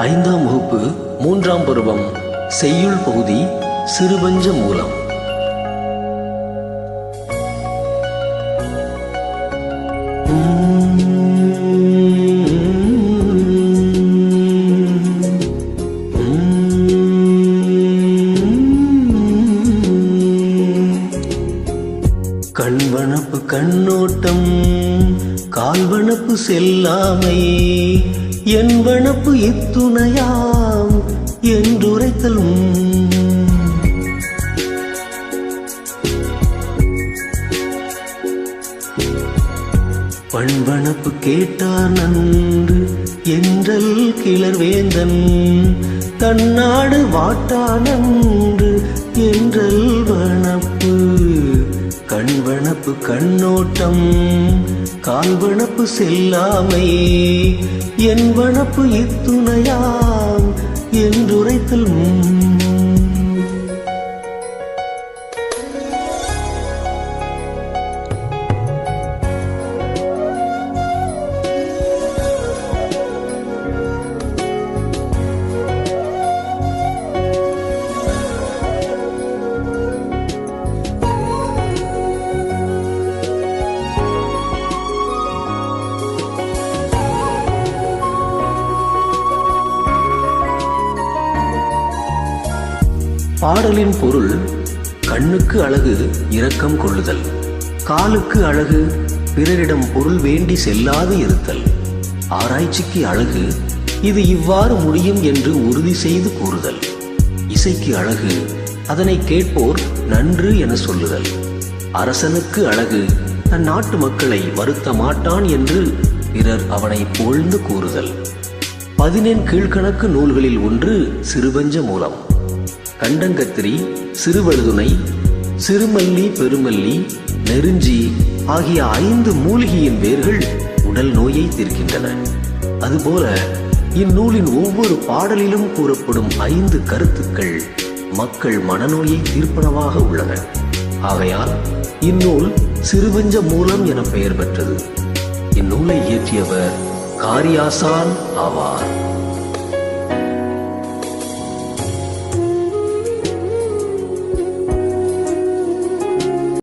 ஐந்தாம் வகுப்பு 3ஆம் பருவம் செய்யுள் பகுதி சிறுபஞ்ச மூலம். கண்வனப்பு கண்ணோட்டம் கால்வனப்பு செல்லாமை என்பனப்பு இத்துணையாம் என்றுரைத்தல். பண்பனப்பு கேட்டார் நன்று என்றல் கிளர்வேந்தன் தன்னாடு வாட்டா நன்று என்றல் வனப்பு. கண்வனப்பு கண்ணோட்டம் கால்வனப்பு செல்லாமை என்பனப்பு இத்துணையாம் என்றுரைத்தல். பாடலின் பொருள்: கண்ணுக்கு அழகு இரக்கம் கொள்ளுதல், காலுக்கு அழகு பிறரிடம் பொருள் வேண்டி செல்லாது இருத்தல், ஆராய்ச்சிக்கு அழகு இது இவ்வாறு முடியும் என்று உறுதி செய்து கூறுதல், இசைக்கு அழகு அதனை கேட்போர் நன்று என சொல்லுதல், அரசனுக்கு அழகு தன் நாட்டு மக்களை வருத்த மாட்டான் என்று பிறர் அவனை புகழ்ந்து கூறுதல். 14 கீழ்கணக்கு நூல்களில் ஒன்று சிறுபஞ்ச மூலம். கண்டங்கத்திரி, சிறுவழுதுணை, சிறுமல்லி, பெருமல்லி, நெருஞ்சி ஆகிய 5 மூலிகையின் வேர்கள் உடல் நோயை தீர்க்கின்றன. அதுபோல இந்நூலின் ஒவ்வொரு பாடலிலும் கூறப்படும் 5 கருத்துக்கள் மக்கள் மனநோயை தீர்ப்பனவாக உள்ளன. ஆகையால் இந்நூல் சிறுபஞ்ச மூலம் என பெயர் பெற்றது. இந்நூலை இயற்றியவர் காரியாசான் ஆவார்.